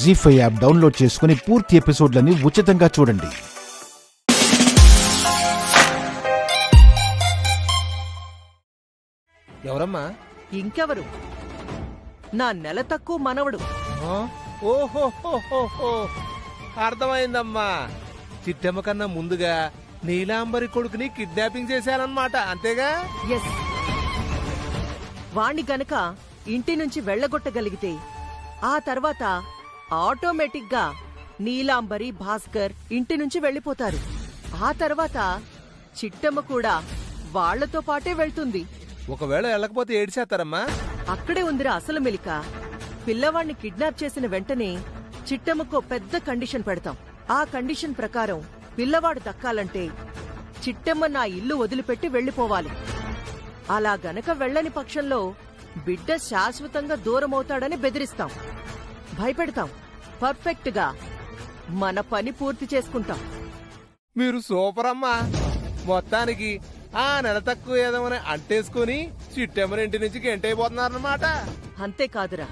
జీ5 app download చేసుకుని పూర్తి ఎపిసోడ్లని ఉచితంగా చూడండి. ఎవరమ్మా? ఇంకెవరు? నా నెల తక్కువ మనవడు. ఓహోహోహో, అర్థమైందమ్మా. చిట్టమ్మ కన్నా ముందుగా నీలాంబరి కొడుకుని కిడ్నాపింగ్ చేశారన్నమాట, అంతేగా? ఎస్. వాణ్ణి గనక ఇంటి నుంచి వెళ్లగొట్టగలిగితే ఆ తర్వాత ఆటోమేటిక్ గా నీలాంబరి, భాస్కర్ ఇంటి నుంచి వెళ్లిపోతారు. ఆ తర్వాత చిట్టమ్మ కూడా వాళ్లతో పాటే వెళ్తుంది. ఒకవేళ వెళ్ళకపోతే ఏడిచేస్తారమ్మా? అక్కడే ఉందిరా అసలు మెలిక. పిల్లవాణ్ణి కిడ్నాప్ చేసిన వెంటనే చిట్టమ్మకో పెద్ద కండిషన్ పెడతాం. ఆ కండిషన్ ప్రకారం పిల్లవాడు దక్కాలంటే చిట్టమ్మ నా ఇల్లు వదిలిపెట్టి వెళ్లిపోవాలి. అలా గనక వెళ్లని పక్షంలో బిడ్డ శాశ్వతంగా దూరమవుతాడని బెదిరిస్తాం, భయపెడతాం. పర్ఫెక్ట్ గా మన పని పూర్తి చేసుకుంటాం. మీరు సూపర్ అమ్మా. మొత్తానికి ఆ నెల తక్కువ ఏదోమని అంటేసుకుని చిట్టమ్మని ఇంటి నుంచి గెంటైపోతున్నారన్నమాట. అంతేకాదురా,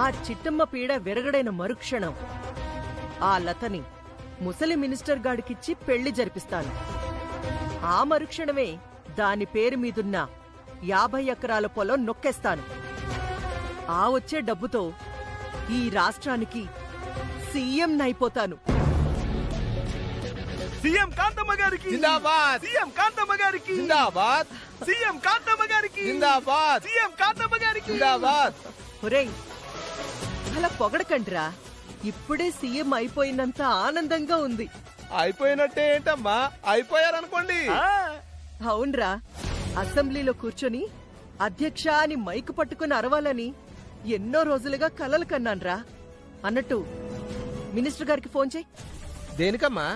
ఆ చిట్టమ్మ పీడ విరగడైన మరుక్షణం ఆ లతని ముసలి మినిస్టర్ గాడికిచ్చి పెళ్లి జరిపిస్తాను. ఆ మరుక్షణమే దాని పేరు మీదున్న 50 ఎకరాల పొలం నొక్కేస్తాను. ఆ వచ్చే డబ్బుతో ఈ రాష్ట్రానికి సీఎం నైపోతాను. సీఎం కాంతమ్మ గారికి జిందాబాద్! సీఎం కాంతమ్మ గారికి జిందాబాద్! సీఎం కాంతమ్మ గారికి జిందాబాద్! సీఎం కాంతమ్మ గారికి జిందాబాద్! ఒరేయ్, అలా పొగడకండ్రా. ఇప్పుడే సీఎం అయిపోయినంత ఆనందంగా ఉంది. అయిపోయినట్టే ఏంటమ్మా, అయిపోయారనుకోండి. అవునరా, అసెంబ్లీలో కూర్చొని అధ్యక్ష అని మైకు పట్టుకుని అరవాలని ఎన్నో రోజులుగా కలలు కన్నాన్రా. అన్నట్టు మినిస్టర్ గారికి ఫోన్ చేయి. దేనికమ్మా?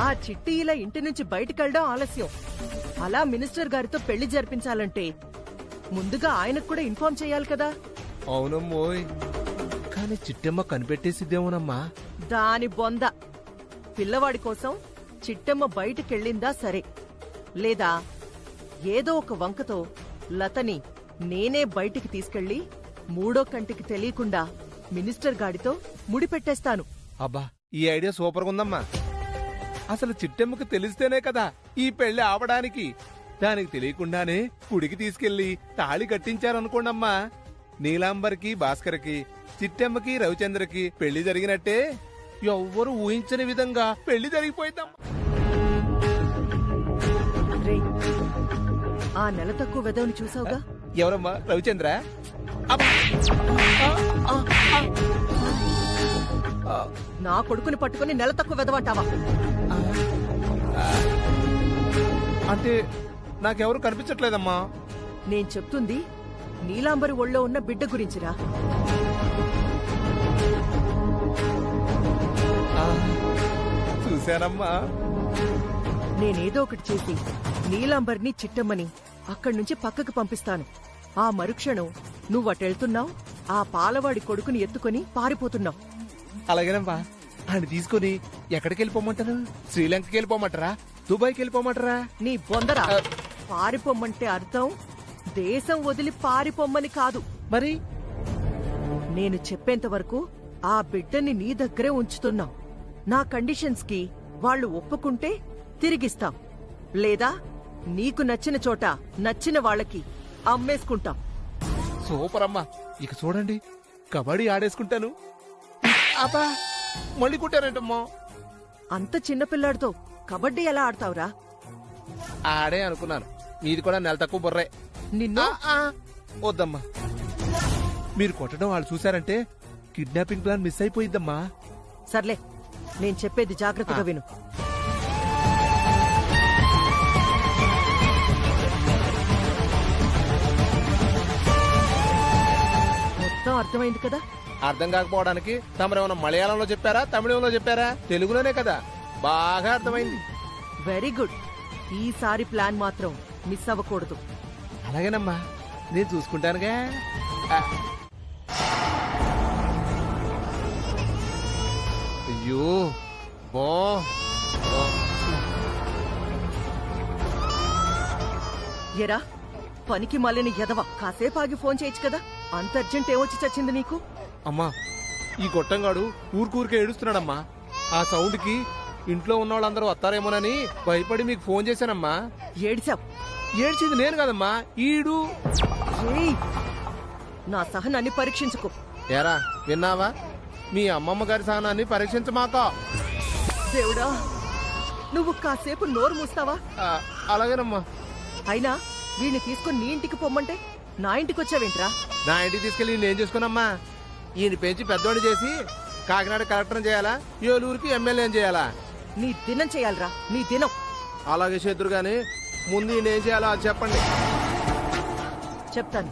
ఆ చిట్టి ఇలా ఇంటి నుంచి బయటకెళ్ళడం ఆలస్యం. అలా మినిస్టర్ గారితో పెళ్లి జరిపించాలంటే ముందుగా ఆయనకు కూడా ఇన్ఫార్మ్ చేయాలి కదా. అవునమ్మోయ్, కానీ చిట్టమ్మ కనిపెట్టేసిద్దేమోనమ్మా. దాని బొంద. పిల్లవాడి కోసం చిట్టమ్మ బయటకెళ్ళిందా సరే, లేదా ఏదో ఒక వంకతో లతని నేనే బయటికి తీసుకెళ్లి మూడో కంటికి తెలియకుండా మినిస్టర్ గాడితో ముడిపెట్టేస్తాను. అబ్బా, ఈ ఐడియా సూపర్గా ఉందమ్మా. అసలు చిట్టమ్మకు తెలిస్తేనే కదా ఈ పెళ్లి ఆపడానికి. దానికి తెలియకుండానే గుడికి తీసుకెళ్లి తాళి కట్టించారనుకోండమ్మా. నీలాంబర్కి, భాస్కర్కి, చిట్టమ్మకి, రవిచంద్రకి పెళ్లి జరిగినట్టే ఎవ్వరూ ఊహించని విధంగా పెళ్లి జరిగిపోయిందమ్మా. రేయ్, ఆ నెల తక్కువ వెదవని చూసావుగా? ఎవరమ్మా? రవిచంద్ర? అబ్బా! నా కొడుకుని పట్టుకుని నెల తక్కువ వెదవంటావా? అంటే నాకెవరు కనిపించట్లేదమ్మా. నేను చెప్తుంది నీలాంబరి ఒళ్ళో ఉన్న బిడ్డ గురించిరా. చూశానమ్మా. నేనేదో ఒకటి చేసి నీలాంబర్ని, చిట్టమ్మని అక్కడి నుంచి పక్కకు పంపిస్తాను. ఆ మరుక్షణం నువ్వటెళ్తున్నావు, ఆ పాలవాడి కొడుకుని ఎత్తుకుని పారిపోతున్నావు. అలాగేనమ్మా. ఆయన తీసుకుని ఎక్కడికి వెళ్ళిపోమంటారు? శ్రీలంకకి వెళ్ళిపోమంటారా? దుబాయ్కి వెళ్ళిపోమంటారా? నీ బొందరా. పారిపోమ్మంటే అర్థం దేశం వదిలి పారిపోమ్మని కాదు. మరి నేను చెప్పేంత వరకు ఆ బిడ్డని నీ దగ్గరే ఉంచుతున్నావు. నా కండిషన్స్ కి వాళ్ళు ఒప్పుకుంటే తిరిగిస్తాం, లేదా నీకు నచ్చిన చోట నచ్చిన వాళ్ళకి అమ్మేసుకుంటాం. సూపర్ అమ్మా. ఇక చూడండి, కబడ్డీ ఆడేసుకుంటాను. అబ్బా, మళ్ళీ కుట్టారేంటమ్మా? అంత చిన్నపిల్లాడితో కబడ్డీ ఎలా ఆడతావురా? ఆడే అనుకున్నాను. మీది కూడా నెల తక్కువ బుర్రే. నిన్ను వద్దమ్మా. మీరు కొట్టడం వాళ్ళు చూశారంటే కిడ్నాపింగ్ ప్లాన్ మిస్ అయిపోయిద్దమ్మా. సర్లే, నేను చెప్పేది జాగ్రత్తగా విను. మొత్తం అర్థమైంది కదా? అర్థం కాకపోవడానికి తమరేమన్నా మలయాళంలో చెప్పారా, తమిళంలో చెప్పారా? తెలుగులోనే కదా. బాగా అర్థమైంది. Very good. ఈసారి ప్లాన్ మాత్రం మిస్ అవ్వకూడదు. అలాగేనమ్మా, నేను చూసుకుంటానుగా. అయ్యో బో. ఎరా, పనికి మళ్ళీని ఎదవ, కాసేపు ఆగి ఫోన్ చేయొచ్చు కదా. అంత అర్జెంట్ ఏమొచ్చి చచ్చింది నీకు? అమ్మా, ఈ గొట్టంగాడు ఊరికే ఏడుస్తున్నాడమ్మా. ఆ సౌండ్ కి ఇంట్లో ఉన్న వాళ్ళందరూ వస్తారేమోనని భయపడి మీకు ఫోన్ చేశానమ్మా. ఏడిచావ్. ఏడ్చింది నేను కదమ్మా, ఈడు. ఏయ్, నా సహనాన్ని పరీక్షించుకో. ఏరా విన్నావా? మీ అమ్మమ్మ గారి సహనాన్ని పరీక్షించమాక. దేవుడా, నువ్వు కాసేపు నోరు మూస్తావా? అలాగేనమ్మా. అయినా వీడిని తీసుకుని నీ ఇంటికి పొమ్మంటే నా ఇంటికి వచ్చావేంట్రా? నా ఇంటికి తీసుకెళ్లి నేను ఏం చేసుకున్నామ్మా? ఈయన పెంచి పెద్దోడిని చేసి కాకినాడ కలెక్టర్ చేయాలా, ఏలూరుకి ఎమ్మెల్యే చేయాలా? నీ దినం చేయాలరా, నీ దినం. అలాగే చేతురు గాని ముందు ఈయన ఏం చేయాలో అది చెప్పండి. చెప్తాను.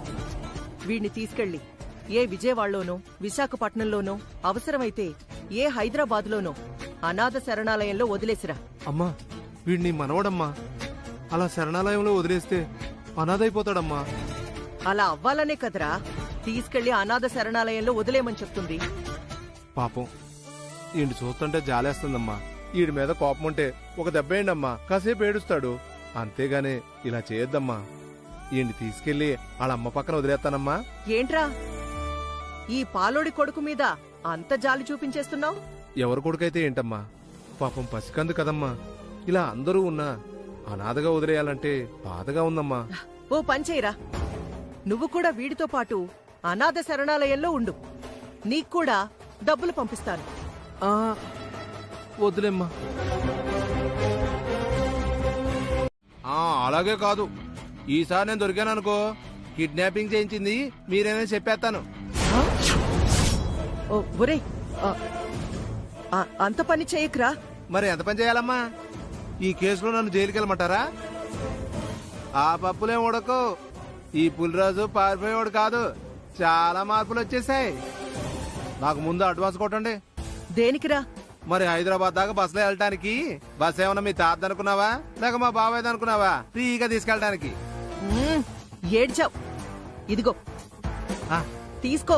వీడిని తీసుకెళ్లి ఏ విజయవాడలోనో విశాఖపట్నంలోనో అవసరమైతే ఏ హైదరాబాద్లోనో అనాథ శరణాలయంలో వదిలేసిరా. అమ్మా, వీడిని మనవడమ్మా. అలా శరణాలయంలో వదిలేస్తే అనాథైపోతాడమ్మా. అలా అవ్వాలనే కదరా తీసుకెళ్లి అనాథ శరణాలయంలో వదిలేమని చెప్తుంది. పాపం ఈయన చూస్తుంటే జాలేస్తుందమ్మా. ఈడి మీద కోపం ఉంటే ఒక దెబ్బేయండమ్మా, కాసేపు ఏడుస్తాడు. అంతేగాని ఇలా చేయొద్దమ్మా. ఈయన్ని తీసుకెళ్లి వాళ్ళ అమ్మ పక్కన వదిలేస్తానమ్మా. ఏంట్రా ఈ పాలోడి కొడుకు మీద అంత జాలి చూపించేస్తున్నావు? ఎవరి కొడుకైతే ఏంటమ్మా, పాపం పసికందు కదమ్మా. ఇలా అందరూ ఉన్నా అనాథగా వదిలేయాలంటే బాధగా ఉందమ్మా. ఓ పంచేయరా, నువ్వు కూడా వీడితో పాటు అనాథ శరణాలయంలో ఉండు. నీక్కూడా డబ్బులు పంపిస్తాను. వద్దులేమ్మా. అలాగే కాదు, ఈసారి నేను దొరికాననుకో కిడ్నాపింగ్ చేయించింది మీరేనే చెప్పేస్తాను. ఓ ఒరే, అంత పని చేయకురా. మరి ఎంత పని చేయాలమ్మా? ఈ కేసులో నన్ను జైలుకి వెళ్ళమంటారా? ఆ పప్పులేం ఉడకు. ఈ పులిరాజు పారిపోయేవాడు కాదు. చాలా మార్పులు వచ్చేసాయి. నాకు ముందు అడ్వాన్స్ కొట్టండి. దేనికిరా? మరి హైదరాబాద్ దాకా బస్సులో వెళ్ళటానికి. బస్ ఏమన్నా మీ తాత అనుకున్నావా లేక మా బాబాయ్ అనుకున్నావా? ఫ్రీగా తీసుకెళ్ళటానికి. ఏడ్చావు. ఇదిగో తీసుకో.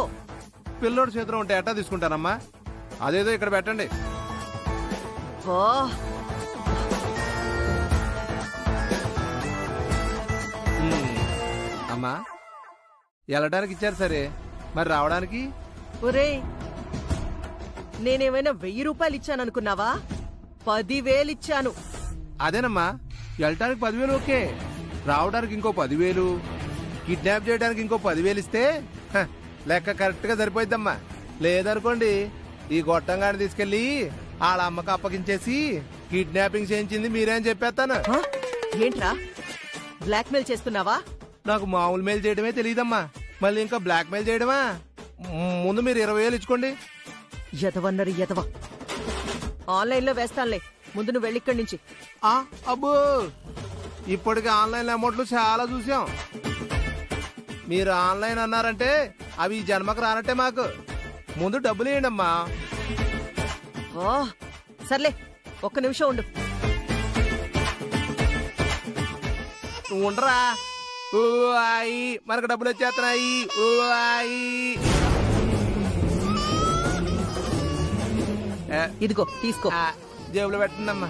పిల్లోడు చేతిలో ఉంటే ఎట్టా తీసుకుంటానమ్మా? అదేదో ఇక్కడ పెట్టండి. అమ్మా, వెళ్ళడానికి ఇచ్చారు సరే, మరి రావడానికి? ఒరే, నేనేమైనా 1000 రూపాయలు ఇచ్చాననుకున్నావా? 10,000 ఇచ్చాను. అదేనమ్మా, వెళ్ళటానికి 10,000 ఓకే, రావడానికి ఇంకో 10,000, కిడ్నాప్ చేయడానికి ఇంకో 10,000 ఇస్తే లెక్క కరెక్ట్ గా సరిపోయిద్దమ్మా. లేదనుకోండి ఈ గొట్టంగాని తీసుకెళ్లి వాళ్ళ అమ్మకి అప్పగించేసి కిడ్నాపింగ్ చేయించింది మీరేం చెప్పేస్తాను. ఏంట్రా బ్లాక్మెయిల్ చేస్తున్నావా? నాకు మామూలు మెయిల్ చేయడమే తెలియదమ్మా, మళ్ళీ ఇంకా బ్లాక్ మెయిల్ చేయడమా? ముందు మీరు 20,000 ఇచ్చుకోండి. ఎదవన్నరి ఎదవ. ఆన్లైన్ లో వేస్తానులే, ముందు నువ్వు వెళ్ళిక్కడి నుంచి. అబ్బో, ఇప్పటికి ఆన్లైన్ అమౌంట్లు చాలా చూసాం. మీరు ఆన్లైన్ అన్నారంటే అవి ఈ జన్మకు రానట్టే. మాకు ముందు డబ్బులు ఇవ్వండి అమ్మా. సర్లే, ఒక్క నిమిషం ఉండు. నువ్వు ఉండరా. ఓ ఆయి, మనకు డబ్బులు వచ్చేస్తున్నాయి. ఓ ఆయి, ఇదిగో తీసుకో. జేబులో పెట్టండమ్మా.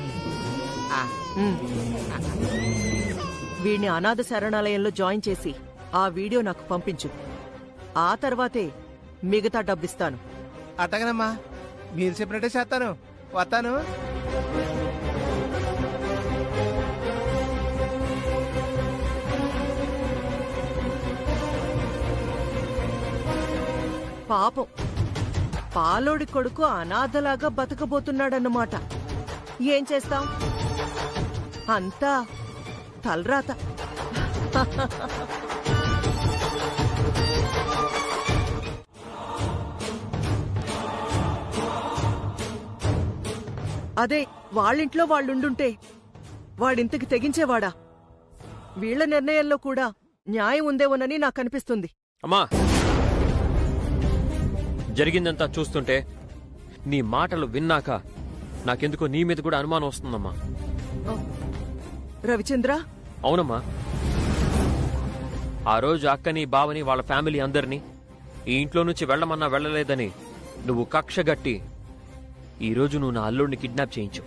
వీడిని అనాథ శరణాలయంలో జాయిన్ చేసి ఆ వీడియో నాకు పంపించు. ఆ తర్వాతే మిగతా డబ్బిస్తాను. అట్టగనమ్మా, మీరు చెప్పినట్టే చేస్తాను. వస్తాను. పాపం, పాలోడి కొడుకు అనాథలాగా బతకబోతున్నాడన్నమాట. ఏం చేస్తాం, అంతా తలరాత. అదే వాళ్ళింట్లో వాళ్ళుండుంటే వాడింతకి తెగించేవాడా? వీళ్ల నిర్ణయంలో కూడా న్యాయం ఉందేమోనని నాకనిపిస్తుంది. అమ్మా, జరిగిందంతా చూస్తుంటే నీ మాటలు విన్నాక నాకెందుకో నీ మీద కూడా అనుమానం వస్తుందమ్మా. రవిచంద్ర? అవునమ్మా, ఆ రోజు అక్కని బావని వాళ్ళ ఫ్యామిలీ అందరినీ ఈ ఇంట్లో నుంచి వెళ్లమన్నా వెళ్లలేదని నువ్వు కక్షగట్టి ఈరోజు నువ్వు నా అల్లుడిని కిడ్నాప్ చేయించు.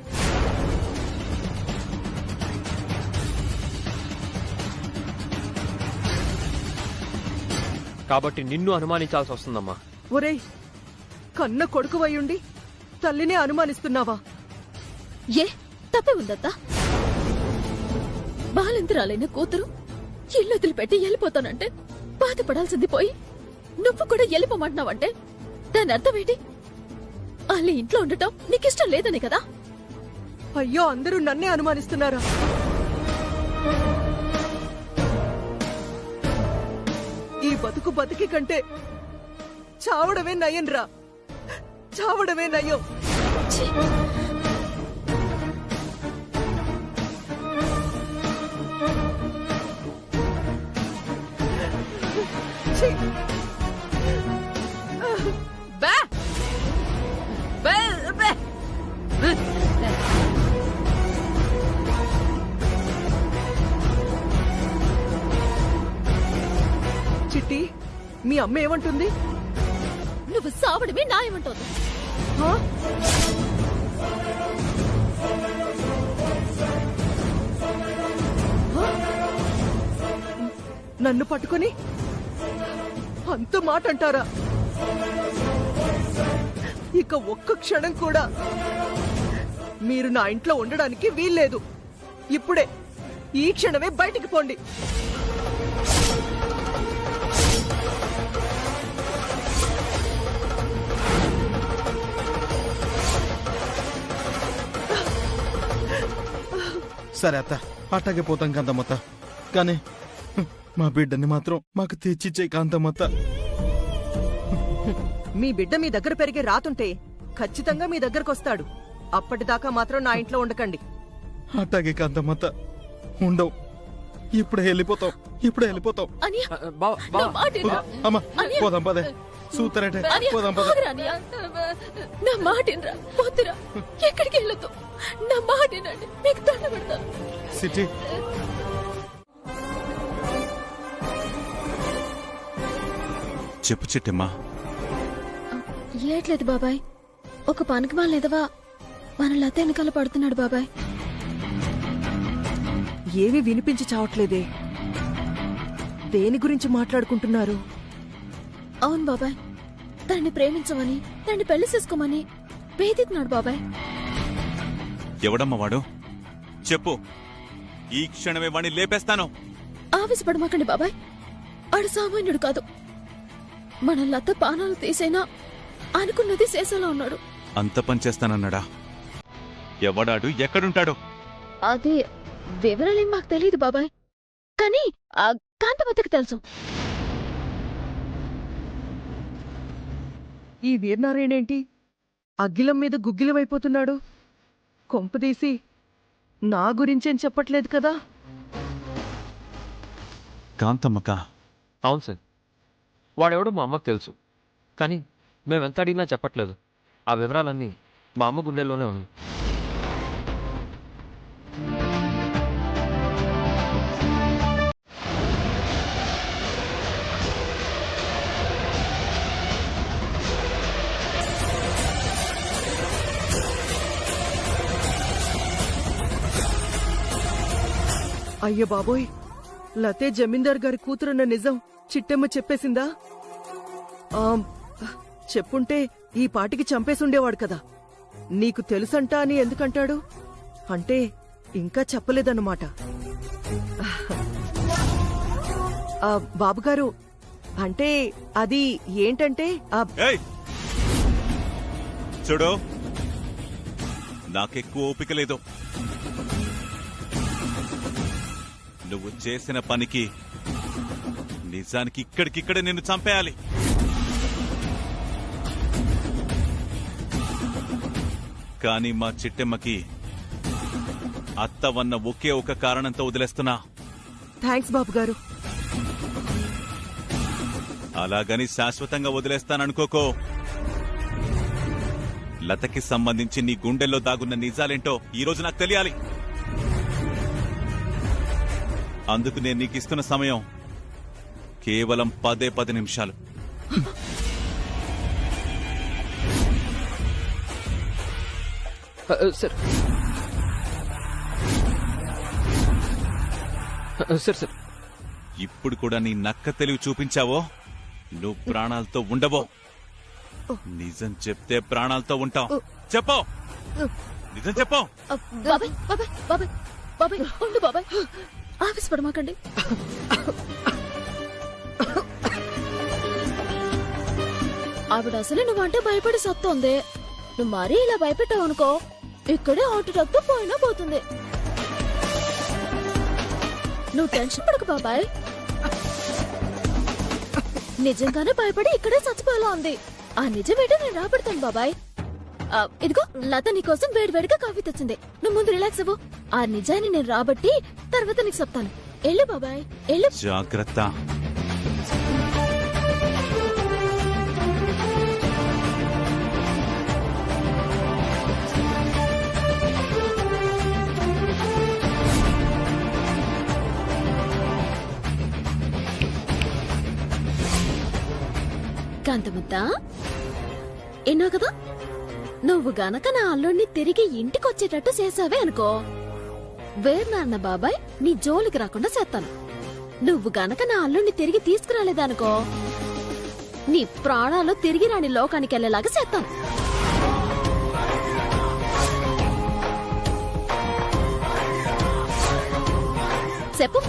కాబట్టి నిన్ను అనుమానించాల్సి వస్తుందమ్మా. ఒరేయ్, కన్న కొడుకువయ్యుండి తల్లినే అనుమానిస్తున్నావా? ఏ తప్పే ఉందత్తా? బాలింతరాలైన కూతురు ఇల్లు వదిలిపెట్టి వెళ్ళిపోతానంటే బాధపడాల్సింది పోయి నువ్వు కూడా వెళ్ళిపోమంటున్నావంటే దాని అర్థమేంటి? వాళ్ళ ఇంట్లో ఉండటం నీకిష్టం లేదని కదా? అయ్యో, అందరూ నన్నే అనుమానిస్తున్నారా? ఈ బతుకు బతికి కంటే చావడమే నయం రా, చావడమే నయం. ఛీ! ఛీ! బా! బా! బా! చిట్టి, మీ అమ్మ ఏమంటుంది? నువ్వు సావడమే న్యాయమంటోంది. హా? హా? నన్ను పట్టుకొని అంత మాట అంటారా? ఇక ఒక్క క్షణం కూడా మీరు నా ఇంట్లో ఉండడానికి వీల్లేదు. ఇప్పుడే ఈ క్షణమే బయటికి పోండి. సరే అత్త, అట్టాగే పోతాం కాంతమ్మత్త. కానీ మా బిడ్డని మాత్రం మాకు తెచ్చిచ్చే కాంతమ్మత్త. మీ బిడ్డ మీ దగ్గర పెరిగే రాతుంటే ఖచ్చితంగా మీ దగ్గరకొస్తాడు. అప్పటిదాకా మాత్రం నా ఇంట్లో ఉండకండి. అట్టాగే కాంతమ్మత్త, ఉండవు. ఇప్పుడే వెళ్ళిపోతాం, ఇప్పుడే వెళ్ళిపోతాం. అనియా, బావ నా మాట వినరా? అమ్మా అనియా. పోదాం పదే, సూతరేటే అనియా, పోదాం పద. ఆగురా అనియా. నా మాట వినరా? వద్దురా, ఎక్కడికి వెళ్ళొద్దు. నా మాట వినండి, మీకు దండ పెడతాను. సిటీ చెప్పు చిట్టమ్మా. ఏట్లేదు బాబాయ్, ఒక పనికి మాలేదవా మన లత వెనకాల పడుతున్నాడు బాబాయ్. ఏవి వినిపించి చావట్లేదే. దేని గురించి మాట్లాడుకుంటున్నారు? అవును బాబాయ్, తనని ప్రేమించమని, తనని పెళ్లి చేసుకోమని వేధిస్తున్నాడు బాబాయ్. ఎవడమ్మా వాడు? చెప్పు, ఈ క్షణమే వాణ్ణి లేపేస్తాను. ఆవేశపడమాకండి బాబాయ్, ఆడు సామాన్యుడు కాదు. మన లత పానాలు తీసేనా అనుకున్నది చేసేలా ఉన్నాడు. అంత పని చేస్తానన్నాడా? ఎవడాడు? ఎక్కడుంటాడు? అది వివరాలేం మాకు తెలియదు బాబాయ్, కానీ ఆ కాంతమతికి తెలుసు. ఈ వీరనారాయణేంటి అగ్గిలం మీద గుగ్గిలమైపోతున్నాడు? కొంపదీసి నా గురించేం చెప్పట్లేదు కదా? కాంతమ్మక. అవును సార్, వాడెవడో మా అమ్మకు తెలుసు, కానీ మేమెంత అడిగినా చెప్పట్లేదు. ఆ వివరాలన్నీ మా అమ్మ గుండెల్లోనే ఉన్నాయి. అయ్య బాబోయ్, లతే జమీందార్ గారి కూతురున్న నిజం చిట్టెమ్మ చెప్పేసిందా? చెప్పుంటే ఈ పాటికి చంపేసుండేవాడు కదా. నీకు తెలుసంటా అని ఎందుకంటాడు? అంటే ఇంకా చెప్పలేదన్నమాట. బాబుగారు, అంటే అది ఏంటంటే ఏయ్! చూడు, నాకెక్కువ ఓపిక లేదు. నువ్వు చేసిన పనికి నిజానికి ఇక్కడికిక్కడే నిన్ను చంపేయాలి. కానీ మా చిట్టెమ్మకి అత్తవన్న ఒకే ఒక కారణంతో వదిలేస్తున్నా. థ్యాంక్స్ బాబుగారు. అలాగని శాశ్వతంగా వదిలేస్తాననుకోకో. లతకి సంబంధించి నీ గుండెల్లో దాగున్న నిజాలేంటో ఈ రోజు నాకు తెలియాలి. అందుకు నేను నీకు ఇస్తున్న సమయం కేవలం 10 నిమిషాలు. సార్ సార్ సార్ ఇప్పుడు కూడా నీ నక్క తెలివి చూపించావో నువ్వు ప్రాణాలతో ఉండవో. నిజం చెప్తే ప్రాణాలతో ఉంటాం. చెప్పు, నిజం చెప్పు. బాబాయ్ బాబాయ్ బాబాయ్ బాబాయ్ ఉండు బాబాయ్, ఆవేశపడమాకండి. ఆవిడ అసలు నువ్వంటే భయపడి సత్తోంది. నువ్వు మరీ ఇలా భయపెట్టావు అనుకో, ఇక్కడే హార్ట్ అటాక్ తో పోయినా పోతుంది. నువ్వు టెన్షన్ పడకు బాబాయ్, నిజంగానే భయపడి ఇక్కడే చచ్చిపోయేలా ఉంది. ఆ నిజమేంటో నేను రాబెడతాను బాబాయ్. ఇదిగో లత నీకోసం వేడివేడిగా కాఫీ తెచ్చింది. నువ్వు ముందు రిలాక్స్ అవ్వు. ఆ నిజాన్ని నేను రాబట్టి తర్వాత నీకు చెప్తాను. ఎల్లు బాబాయ్ ఎల్లు. జాగ్రత్త. కాంతముద్ద ఎన్నో కదా, నువ్వు గనక నా అల్లుడిని తిరిగి ఇంటికొచ్చేటట్టు చేసావే అనుకో, వేర్నాన్న బాబాయ్ నీ జోలికి రాకుండా చేస్తాను. నువ్వు గనక నా అల్లుడిని తిరిగి తీసుకురాలేదనుకో, నీ ప్రాణాలు తిరిగి రాని లోకానికి వెళ్లేలాగా చేస్తాను. చెప్పు.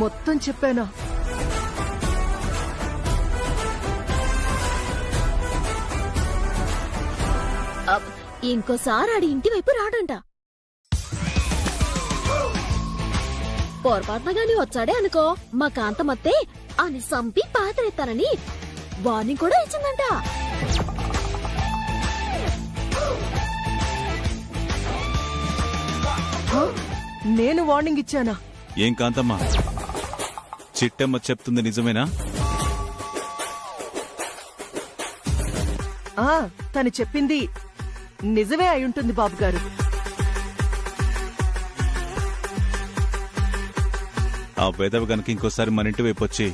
మొత్తం చెప్పానా? ఇంకోసారి ఆడి ఇంటి వైపు రాడంట. పొరపాటున గాని వచ్చాడే అనుకో, మా కాంతమత్తే అని సంపి పాతరెత్తానని వార్నింగ్ కూడా ఇచ్చిందంట. నేను వార్నింగ్ ఇచ్చానా? ఏం కాంతమ్మా, చిట్టమ్మ చెప్తుంది నిజమేనా? తను చెప్పింది నిజమే అయి ఉంటుంది బాబు గారు. ఆ వెదవ గనక ఇంకోసారి మన ఇంటి వైపు వచ్చి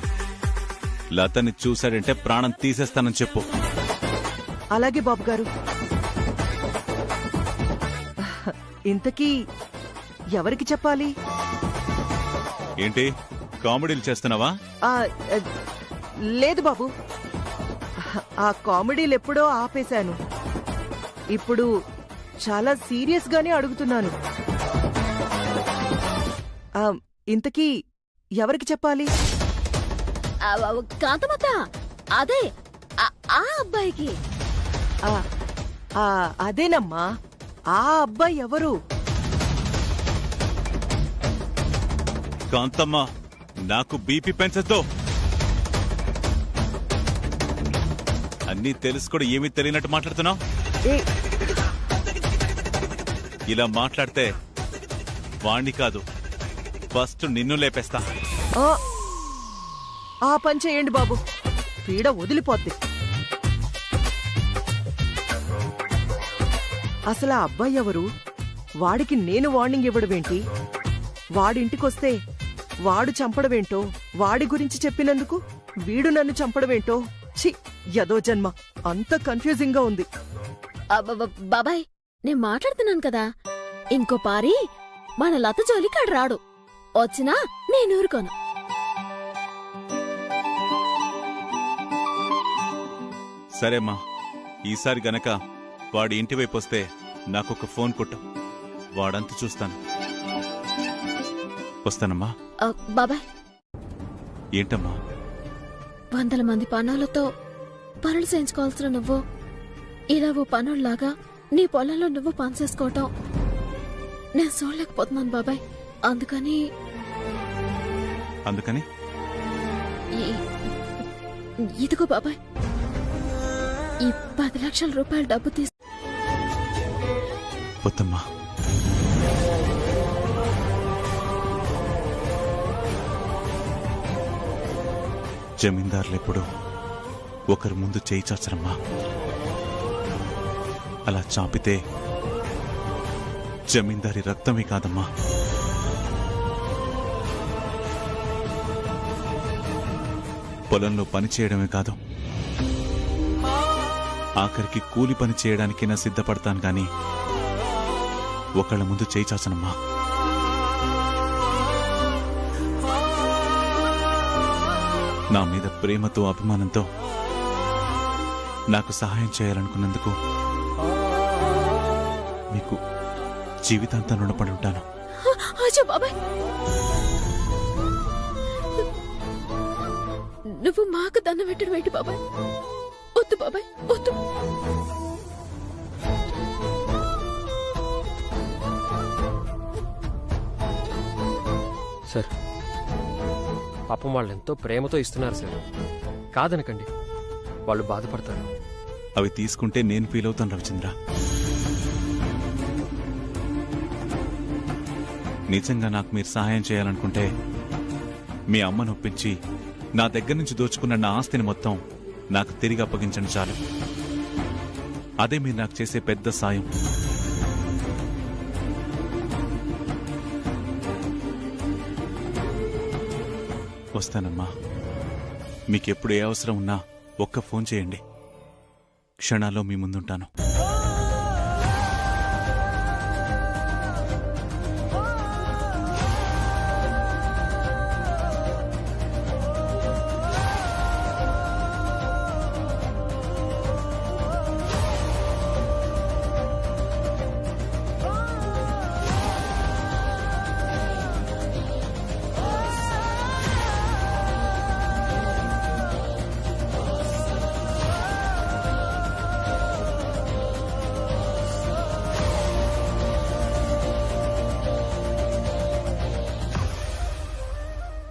లతని చూశాడంటే ప్రాణం తీసేస్తానని చెప్పు. అలాగే బాబు గారు. ఇంతకీ ఎవరికి చెప్పాలి? ఏంటి కామెడీలు చేస్తున్నావా? లేదు బాబు, ఆ కామెడీలు ఎప్పుడో ఆపేశాను. ఇప్పుడు చాలా సీరియస్ గానే అడుగుతున్నాను. ఇంతకీ ఎవరికి చెప్పాలి? కాంతమత్త, అదే ఆ అబ్బాయికి. అదేనమ్మా, ఆ అబ్బాయి ఎవరు? కాంతమ్మ, నాకు బీపీ పెంచద్దు. అన్నీ తెలుసు కూడా ఏమీ తెలియనట్టు మాట్లాడుతున్నావు. ఇలా మాట్లాడితే వాణ్ణి కాదు, ఫస్ట్ నిన్ను లేపేస్తా. ఆ పని చేయండి బాబు, పీడ వదిలిపోద్ది. అసలు ఆ అబ్బాయి ఎవరు? వాడికి నేను వార్నింగ్ ఇవ్వడమేంటి? వాడింటికొస్తే వాడు చంపడమేంటో, వాడి గురించి చెప్పినందుకు వీడు నన్ను చంపడమేంటో. ఛీ, యదో జన్మ. అంత కన్ఫ్యూజింగ్ గా ఉంది. బాబాయ్, నేను మాట్లాడుతున్నాను కదా, ఇంకో పారి మన లత జోలికాడు రాడు. వచ్చినా నేను ఊరుకోను. సరేమ్మా, ఈసారి గనక వాడి ఇంటి వైపు వస్తే నాకొక ఫోన్ కొట్టు, వాడంతా చూస్తాను. వస్తానమ్మా. బాబాయ్. ఏంటమ్మా? 100 మంది పనులతో పనులు చేయించుకోవాల్సిన నువ్వు ఇలా ఓ పనుల్లాగా నీ పొలంలో నువ్వు పని చేసుకోవటం నేను చూడలేకపోతున్నాను బాబాయ్. అందుకని ఇదిగో బాబాయ్, ఈ 10 లక్షల రూపాయల డబ్బు తీసు. వద్దమ్మా, జమీందారులెప్పుడు ఒకరి ముందు చేయి చాచరమ్మా. అలా చాపితే జమీందారి రక్తమే కాదమ్మా, పొలంలో పని చేయడమే కాదు, ఆఖరికి కూలి పని చేయడానికైనా సిద్ధపడతాను గాని ఒకళ్ళ ముందు చేయి చాచనమ్మా. నా మీద ప్రేమతో అభిమానంతో నాకు సహాయం చేయాలనుకున్నందుకు మీకు జీవితాంతం రుణపడి ఉంటాను. అయ్యో బాబాయ్, నువ్వు మాకు దండం పెట్టడం ఏంటి బాబాయ్? వద్దు బాబాయ్, వద్దు. సార్, పాపం వాళ్ళు ఎంతో ప్రేమతో ఇస్తున్నారు సార్, కాదనకండి, వాళ్ళు బాధపడతారు. అవి తీసుకుంటే నేను ఫీల్ అవుతాను రవిచంద్ర. నిజంగా నాకు మీరు సహాయం చేయాలనుకుంటే మీ అమ్మను ఒప్పించి నా దగ్గర నుంచి దోచుకున్న నా ఆస్తిని మొత్తం నాకు తిరిగి అప్పగించండి చాలు. అదే మీరు నాకు చేసే పెద్ద సాయం. వస్తానమ్మా. మీకెప్పుడు ఏ అవసరం ఉన్నా ఒక్క ఫోన్ చేయండి. క్షణాల్లో మీ ముందుంటాను.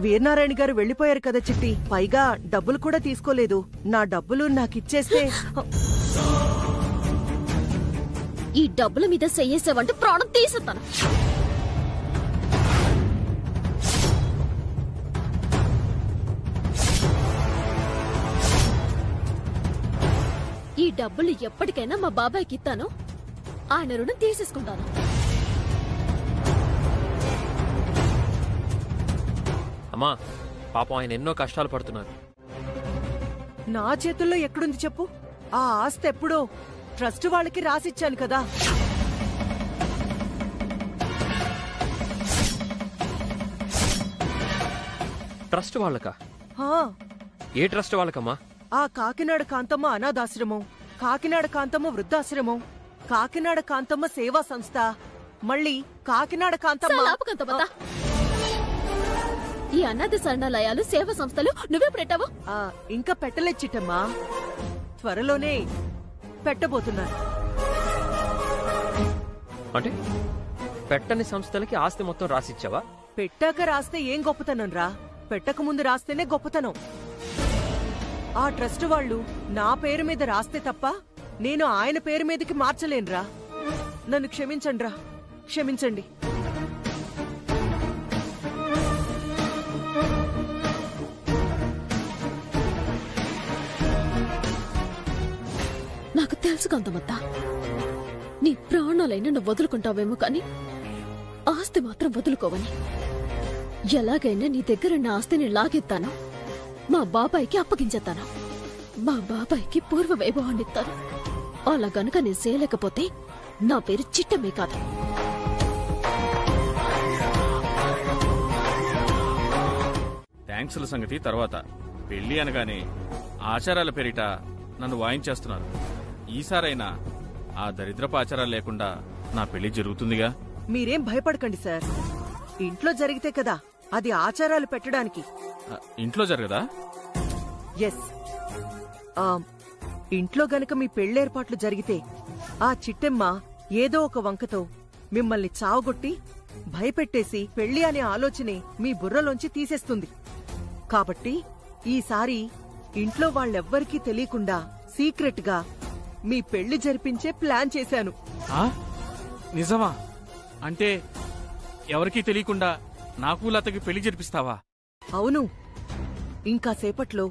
వీరనారాయణ గారు వెళ్లిపోయారు కదా చిట్టి. పైగా డబ్బులు కూడా తీసుకోలేదు. నా డబ్బులు నాకిచ్చేస్తే ఈ డబ్బుల మీద చెయ్యేసావంటే ప్రాణం తీసేస్తాను. ఈ డబ్బులు ఎప్పటికైనా మా బాబాయ్కి ఇస్తాను. ఆయన రుణం తీసేసుకుంటాను. అమ్మా, పాపం ఆయన ఎన్నో కష్టాలు పడుతున్నారు. నా చేతుల్లో ఎక్కడుంది చెప్పు? ఆ ఆస్తి ఎప్పుడో ట్రస్ట్ వాళ్ళకి రాసిచ్చాను కదా. ట్రస్ట్ వాళ్ళకా? హా, ఏ ట్రస్ట్ వాళ్ళకమ్మా? ఆ కాకినాడ కాంతమ్మ అనాథాశ్రమం, కాకినాడ కాంతమ్మ వృద్ధాశ్రమం, కాకినాడ కాంతమ్మ సేవా సంస్థ, మళ్ళీ కాకినాడ కాంతమ్మ. లాపకంతమ్మా, ఈ అనాథ శరణాలయాలు సేవా సంస్థలు నువ్వెప్పుడు పెట్టావు? ఇంకా పెట్టలేదు చిట్టమ్మా, త్వరలోనే పెట్టబోతున్నాను. అంటే పెట్టని సంస్థలకి ఆస్తి మొత్తం రాసిచ్చావా? పెట్టాక రాస్తే ఏం గొప్పతనం రా, పెట్టక ముందు రాస్తేనే గొప్పతనం. ఆ ట్రస్ట్ వాళ్ళు నా పేరు మీద రాస్తే తప్ప నేను ఆయన పేరు మీదకి మార్చలేనురా. నన్ను క్షమించండి రా, క్షమించండి. నాకు తెలుసు కాంతమ్మత్త, నీ ప్రాణాలైనా నువ్వు వదులుకుంటావేమో కానీ ఆస్తి మాత్రం వదులుకోవని. ఎలాగైనా నీ దగ్గరున్న ఆస్తిని లాగెత్తాను, మా బాబాయికి అప్పగించేస్తాను. మా బాబాయికి పూర్వ వైభవాన్నిస్తాను. అలా గనుక నేను చేయలేకపోతే నా పేరు చిట్టమే కాదు. థ్యాంక్స్ల సంగతి తర్వాత. పెళ్లి అనగానే ఆచారాల పేరిట నన్ను వాయించేస్తున్నారు. ఈసారైనా ఆ దరిద్రపు ఆచారాలు లేకుండా నా పెళ్లి జరుగుతుందిగా. మీరేం భయపడకండి సార్, ఇంట్లో జరిగితే కదా అది ఆచారాలు పెట్టడానికి. ఇంట్లో జరగదా? ఎస్, ఇంట్లో గనక మీ పెళ్లేర్పాట్లు జరిగితే ఆ చిట్టెమ్మ ఏదో ఒక వంకతో మిమ్మల్ని చావగొట్టి భయపెట్టేసి పెళ్లి అనే ఆలోచనే మీ బుర్రలోంచి తీసేస్తుంది. కాబట్టి ఈసారి ఇంట్లో వాళ్ళెవ్వరికీ తెలియకుండా సీక్రెట్ గా మీ పెళ్లి జరిపించే ప్లాన్ చేశాను. నిజమా? అంటే ఎవరికీ తెలియకుండా నాకు లతకి పెళ్లి జరిపిస్తావా? అవును, ఇంకా సేపట్లో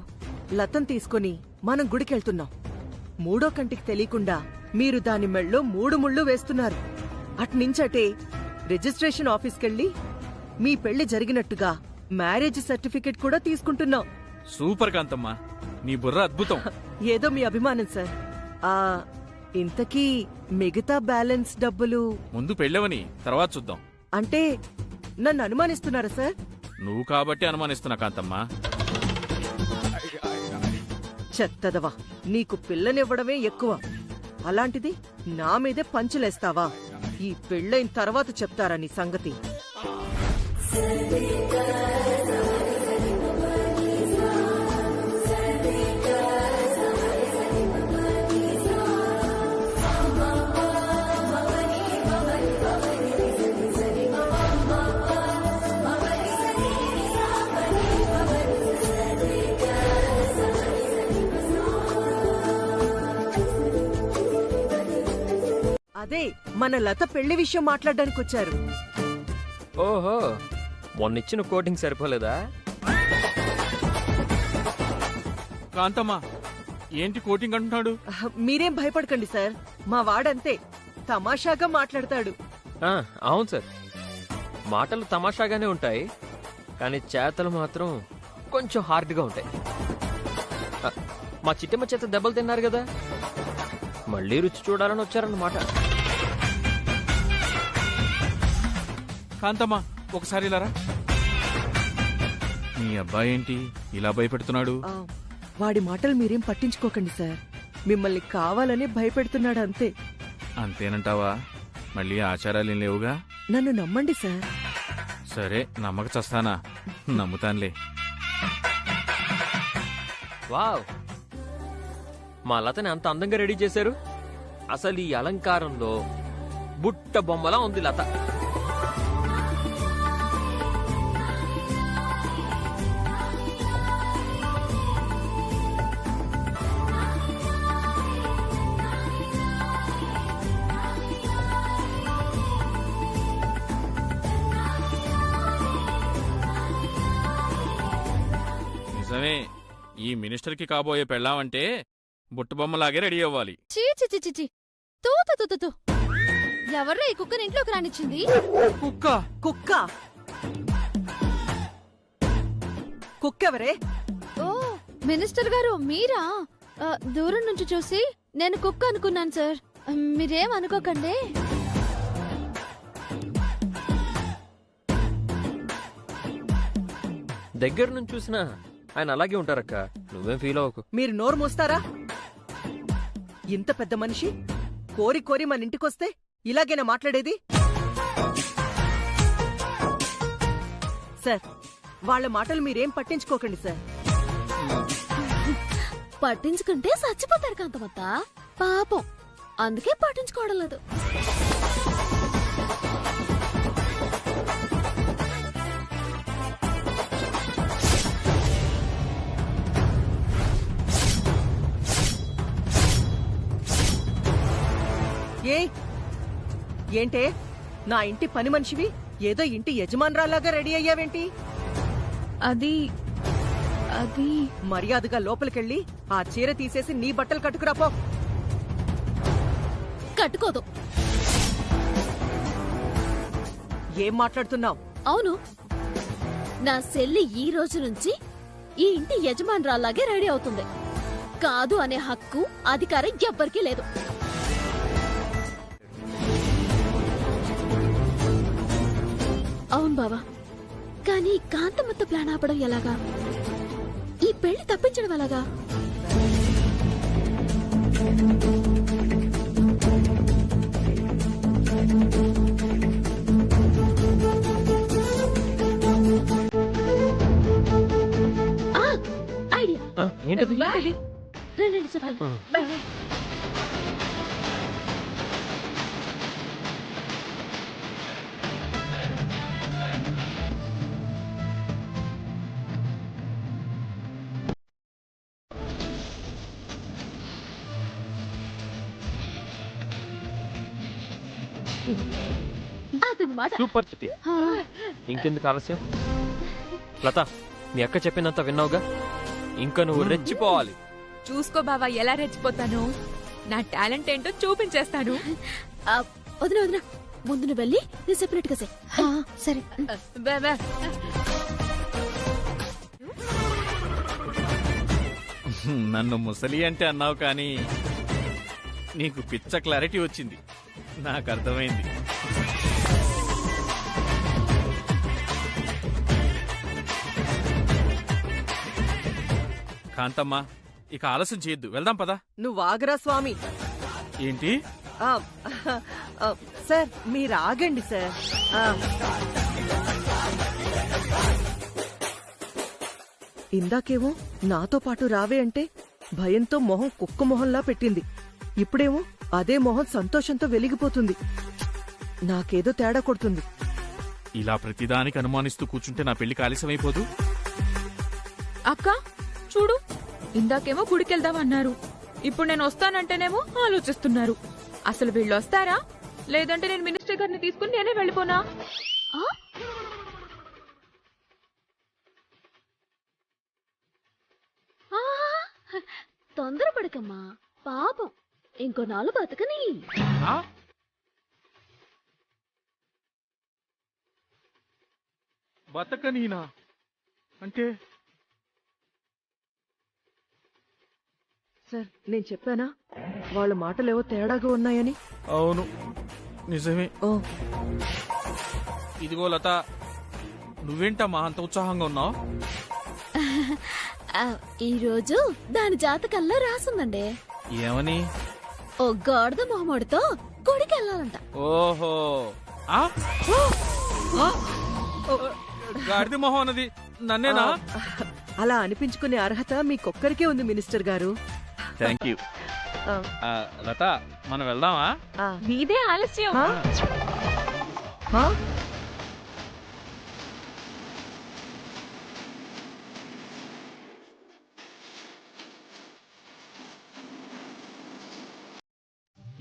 లతం తీసుకుని మనం గుడికెళ్తున్నాం. మూడో కంటికి తెలియకుండా మీరు దాని మెళ్ళో 3 ముళ్ళు వేస్తున్నారు. అట్నుంచటే రిజిస్ట్రేషన్ ఆఫీస్కెళ్ళి మీ పెళ్లి జరిగినట్టుగా మ్యారేజ్ సర్టిఫికెట్ కూడా తీసుకుంటున్నాం. సూపర్ కాంతమ్మా, నీ బుర్ర అద్భుతం. ఏదో మీ అభిమానం సార్. ఇంతకీ మిగతా బ్యాలెన్స్ డబ్బులు? ముందు పెళ్ళవని తర్వాత చూద్దాం. అంటే నన్ను అనుమానిస్తున్నారా సార్? నువ్వు కాబట్టి అనుమానిస్తున్నా కాంతమ్మా. చెత్తదవా, నీకు పిల్లనివ్వడమే ఎక్కువ. అలాంటిది నా మీదే పంచులేస్తావా? ఈ పెళ్ళైన తర్వాత చెప్తారా నీ సంగతి? అదే మన లత పెళ్లి విషయం మాట్లాడడానికి వచ్చారు. ఓహో, మొన్నిచ్చిన కోటింగ్ సరిపోలేదా? కాంతమ్మ ఏంటి కోటింగ్ అంటున్నాడు? మీరేం భయపడకండి సార్, మా వాడంతే తమాషాగా మాట్లాడతాడు. ఆ, అవును సార్, మాటలు తమాషాగానే ఉంటాయి, కానీ చేతలు మాత్రం కొంచెం హార్డ్గా ఉంటాయి. ఆ, మా చిట్టమ్మ చేత దెబ్బలు తిన్నారు కదా, మళ్ళీ రుచి చూడాలని వచ్చారన్నమాట. కాంతమ్మ ఒకసారి ఇలారా. మీ అబ్బాయి ఏంటి ఇలా భయపెడుతున్నాడు? ఆ, వాడి మాటలు మీరేం పట్టించుకోకండి సార్, మిమ్మల్ని కావాలని భయపెడుతున్నాడు అంతే. అంతేనంటావా? మళ్ళీ ఆచారాలేం లేవుగా? నన్ను నమ్మండి సార్. సరే, నమ్మక చస్తానా? నమ్ముతానులే. వావ్, మా లతని అంత అందంగా రెడీ చేశారు. అసలు ఈ అలంకారంలో బుట్ట బొమ్మలా ఉంది లత. నిజమే, ఈ మినిస్టర్కి కాబోయే పెళ్ళామంటే బుట్టబొమ్మలాగే రెడీ అవ్వాలి. చీ చీ చీ చీ చీ. తూ తూ తూ తూ తూ. ఎవర్రా ఈ కుక్కని ఇంట్లోకి రానిచ్చింది? కుక్క? కుక్క? కుక్కెవరే? ఓ, మినిస్టర్ గారు మీరా? దూరం నుంచి చూసి నేను కుక్క అనుకున్నాను సార్, మీరేం అనుకోకండి. దగ్గర నుంచి చూసినా ఆయన అలాగే ఉంటారక్క, నువ్వేం ఫీల్ అవ్వకు. మీరు నోరు మూస్తారా? ఇంత పెద్ద మనిషి కోరి కోరి మన ఇంటికొస్తే ఇలాగేనా మాట్లాడేది? సార్, వాళ్ళ మాటలు మీరేం పట్టించుకోకండి సార్. పట్టించుకుంటే చచ్చిపోతారు కాంతమత్త, పాపం, అందుకే పట్టించుకోవడం లేదు. ఏంటే నా ఇంటి పని మనిషివి ఏదో ఇంటి యజమానురాల్లాగా రెడీ అయ్యావేంటి? అది అది మర్యాదగా లోపలికెళ్ళి ఆ చీర తీసేసి నీ బట్టలు కట్టుకురాపో. కట్టుకోదు. ఏం మాట్లాడుతున్నావు? అవును, నా చెల్లి ఈ రోజు నుంచి ఈ ఇంటి యజమానురాల్లాగే రెడీ అవుతుంది. కాదు అనే హక్కు, అధికారం ఎవ్వరికీ లేదు. అవును బావా, కానీ కాంతమ్మతో ప్లాన్ ఆపడం ఎలాగా? ఈ పెళ్లి తప్పించడం ఎలాగా? ఐడియా ఏంటది? రండి చెప్పండి. సూపర్ చిట్టి, ఇంకెందుకు ఆలస్యం? లత, మీ అక్క చెప్పినంత విన్నావుగా, ఇంకా నువ్వు రెచ్చిపోవాలి. చూసుకో బావా ఎలా రెచ్చిపోతాను, నా టాలెంట్ ఏంటో చూపించేస్తాను. వదిన వదిన, ముందు నువ్వు వెళ్ళి నేను సెపరేట్ గా సరే. నన్ను ముసలి అంటే అన్నావు, కానీ నీకు పిచ్చ క్లారిటీ వచ్చింది. నాకు అర్థమైంది. కాంతమ్మ, ఇక ఆలస్యం చేయొద్దు, వెళ్దాం పదా. నువ్వు ఆగరా స్వామి. ఏంటి? ఆ, ఆ, సార్ మీరు ఆగండి సార్. ఆ. ఇందాకేమో నాతో పాటు రావే అంటే భయంతో మొహం కుక్క మొహంలా పెట్టింది. ఇప్పుడేమో అదే మొహం సంతోషంతో వెలిగిపోతుంది. నాకేదో తేడా కొడుతుంది. ఇలా ప్రతిదానికి అనుమానిస్తూ కూర్చుంటే నా పెళ్లికి ఆలస్యమైపోదు. అక్క చూడు, ఇందాకేమో గుడికెళ్దామన్నారు, ఇప్పుడు నేను వస్తానంటేనేమో ఆలోచిస్తున్నారు. అసలు వీళ్ళు వస్తారా, లేదంటే నేను మినిస్టర్ గారిని తీసుకుని నేనే వెళ్ళిపోనా? తొందరపడకమ్మా, పాపం ఇంకో నాలుగు బతకని. ఆ? బతకనీనా అంటే? సార్ నేను చెప్పానా వాళ్ళ మాటలేవో తేడాగా ఉన్నాయని? అవును, నిజమే. ఓ ఇదిగో లత, నువ్వేంటమ్మా అంత ఉత్సాహంగా ఉన్నావు? ఈ రోజు దాని జాతకంలో రాసిందండి. ఏమని? ఓ గాడిద మొహమ్మడితో గుడికి వెళ్ళాలంట. ఓహో, ఆ? గాడిద మొహం అన్నది నన్నేనా? అలా అనిపించుకునే అర్హత మీకొక్కరికే ఉంది మినిస్టర్ గారు. Thank you. లత, మనం వెళ్దామా? నీదే ఆలస్యం.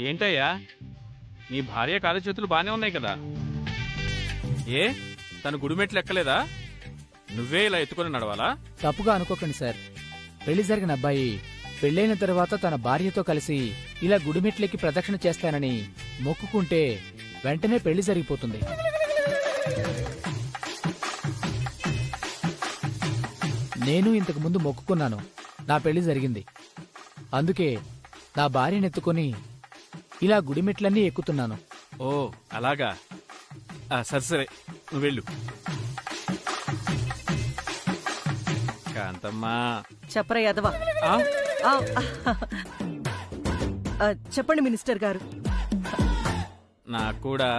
ఏంటయ్యా, నీ భార్య కాలు చేతులు బానే ఉన్నాయి కదా? ఏ, తను గుడిమెట్లు ఎక్కలేదా? నువ్వే ఇలా ఎత్తుకొని నడవాలా? తప్పుగా అనుకోకండి సార్. పెళ్లి జరిగిన అబ్బాయి పెళ్లైన తర్వాత తన భార్యతో కలిసి ఇలా గుడిమెట్లెక్కి ప్రదక్షిణ చేస్తానని మొక్కుకుంటే వెంటనే పెళ్లి జరిగిపోతుంది. నేను ఇంతకు ముందు మొక్కుకున్నాను, నా పెళ్లి జరిగింది. అందుకే నా భార్యనెత్తుకొని ఇలా గుడిమెట్లన్నీ ఎక్కుతున్నాను. ఓ అలాగా, సరే సరే, నువ్వు వెళ్ళు. కాంతమ్మా. చెప్పరా యదవా. చెప్పండి మినిస్టర్ గారు. నాకు కూడా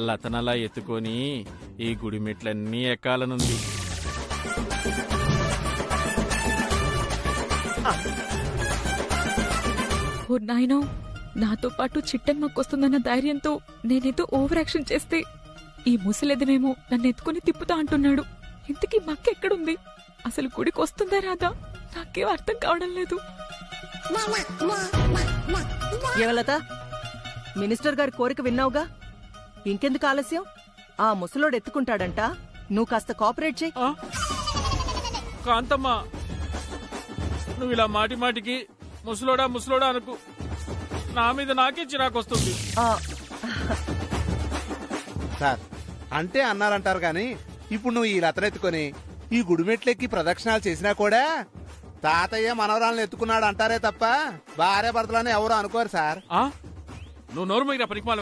లతనలా ఎత్తుకొని ఈ గుడి మెట్లన్నీ ఎక్కాలనుంది. ఓ నాయనో, నాతో పాటు చిట్టమ్మకొస్తుందన్న ధైర్యంతో నేనేదో ఓవర్ యాక్షన్ చేస్తే ఈ ముసలిదమేమో నన్ను ఎత్తుకుని తిప్పుతా అంటున్నాడు. ఇంతకీ మక్క ఎక్కడుంది? అసలు గుడికి వస్తుందా రాదా నాకేం అర్థం కావడం లేదు. ఏవలత, మినిస్టర్ గారి కోరిక విన్నావుగా, ఇంకెందుకు ఆలస్యం? ఆ ముసలోడు ఎత్తుకుంటాడంట, నువ్వు కాస్త కోఆపరేట్ చెయ్యి. కాంతమ్మా, నువ్వు ఇలా మాటి మాటికి ముసలోడా ముసలోడా అనుకు, నా మీద నాకే చిరాకొస్తుంది. సార్ అంటే అన్నారంటారు గాని, ఇప్పుడు నువ్వు ఈ లతనెత్తుకొని ఈ గుడిమెట్లెక్కి ప్రదక్షిణాలు చేసినా కూడా తాతయ్య మనవరాలను ఎత్తుకున్నాడు అంటారే తప్ప భార్య భర్తలని ఎవరు అనుకోరు సార్. నువ్వు నోరు మీద పనికిమాల.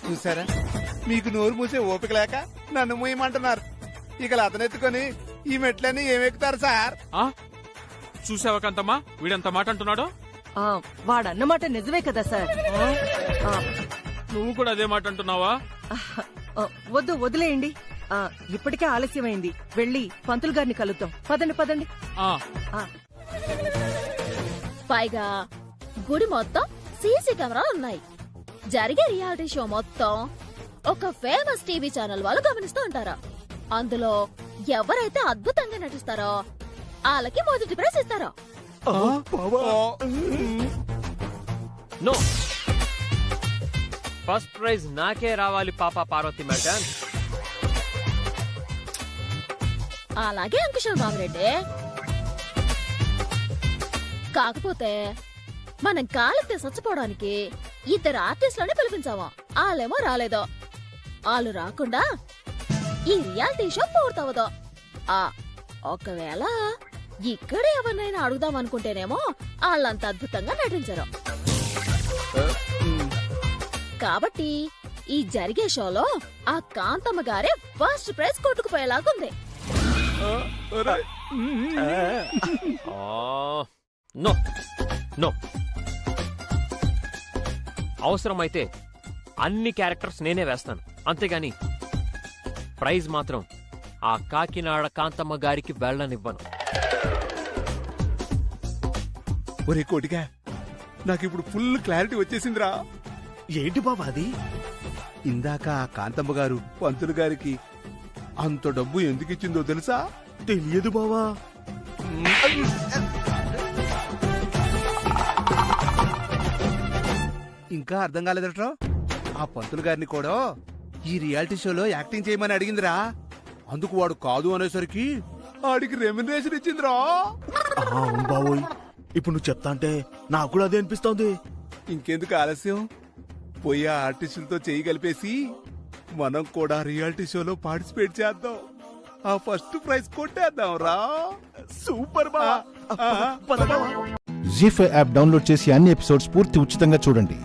చూసారా, మీకు నోరు మూసే ఓపిక లేక నన్ను మూయమంటున్నారు. ఇక లతనెత్తుకొని ఈ మెట్లన్నీ ఏమెక్కుతారు సార్? చూసావా కాంతమ్మా, వీడంత మాట అంటున్నాడు. వాడన్నమాట నిజమే కదా సార్. నువ్వు కూడా అదే మాట అంటున్నావా? వద్దు, వదిలేయండి. ఇప్పటికే ఆలస్యమైంది, వెళ్ళి పంతులు గారిని కలుద్దాం. పదండి పదండి. పైగా గుడి మొత్తం సీసీ కెమెరాలు ఉన్నాయి. జరిగే రియాలిటీ షో మొత్తం ఒక ఫేమస్ టీవీ ఛానల్ వాళ్ళు గమనిస్తూ ఉంటారు. అందులో ఎవరైతే అద్భుతంగా నటిస్తారో వాళ్ళకి మొదటి ప్రైజ్ ఇస్తారో. నో, ఫస్ట్ ప్రైజ్ నాకే రావాలి పాప పార్వతి మేడం. అలాగే అంకుశం బాబురెడ్డి. కాకపోతే మనం కాలితే చచ్చిపోవడానికి ఇద్దరు ఆర్టిస్టులని పిలిపించాము. వాళ్ళేమో రాలేదో. వాళ్ళు రాకుండా ఈ రియాలిటీ షో పూర్తవదో. ఒకవేళ ఇక్కడ ఎవరినైనా అడుగుదాం అనుకుంటేనేమో వాళ్ళంత అద్భుతంగా నటించరు. కాబట్టి ఈ జరిగే షోలో ఆ కాంతమ్మ గారే ఫస్ట్ ప్రైజ్ కొట్టుకుపోయేలాగుంది. నో నో, అవసరమైతే అన్ని క్యారెక్టర్స్ నేనే వేస్తాను, అంతేగాని ప్రైజ్ మాత్రం ఆ కాకినాడ కాంతమ్మ గారికి వెళ్ళనివ్వను. ఒరే కోటిగా, నాకిప్పుడు ఫుల్ క్లారిటీ వచ్చేసిందిరా. ఏంటి బాబా అది? ఇందాక ఆ కాంతమ్మ గారు పంతులు గారికి అంత డబ్బు ఎందుకు ఇచ్చిందో తెలుసా? తెలియదు బావా. ఇంకా అర్థం కాలేదట్రా? ఆ పంతులు గారిని కూడా ఈ రియాలిటీ షోలో యాక్టింగ్ చేయమని అడిగిందిరా. అందుకు వాడు కాదు అనేసరికి ఆడికి రెమ్యునరేషన్ ఇచ్చిందిరా. అవును బావోయ్, ఇప్పుడు నువ్వు చెప్తా అంటే నాకు కూడా అదే అనిపిస్తోంది. ఇంకెందుకు ఆలస్యం, పోయి ఆ ఆర్టిస్టులతో చేయి కలిపేసి మనం కూడా రియాలిటీ షోలో పార్టిసిపేట్ చేద్దాం. ఆ ఫస్ట్ ప్రైజ్ కొట్టేద్దాం రా. సూపర్ బా. ఆ, పద బావా. జీ5 యాప్ డౌన్లోడ్ చేసి అన్ని ఎపిసోడ్స్ పూర్తి ఉచితంగా చూడండి.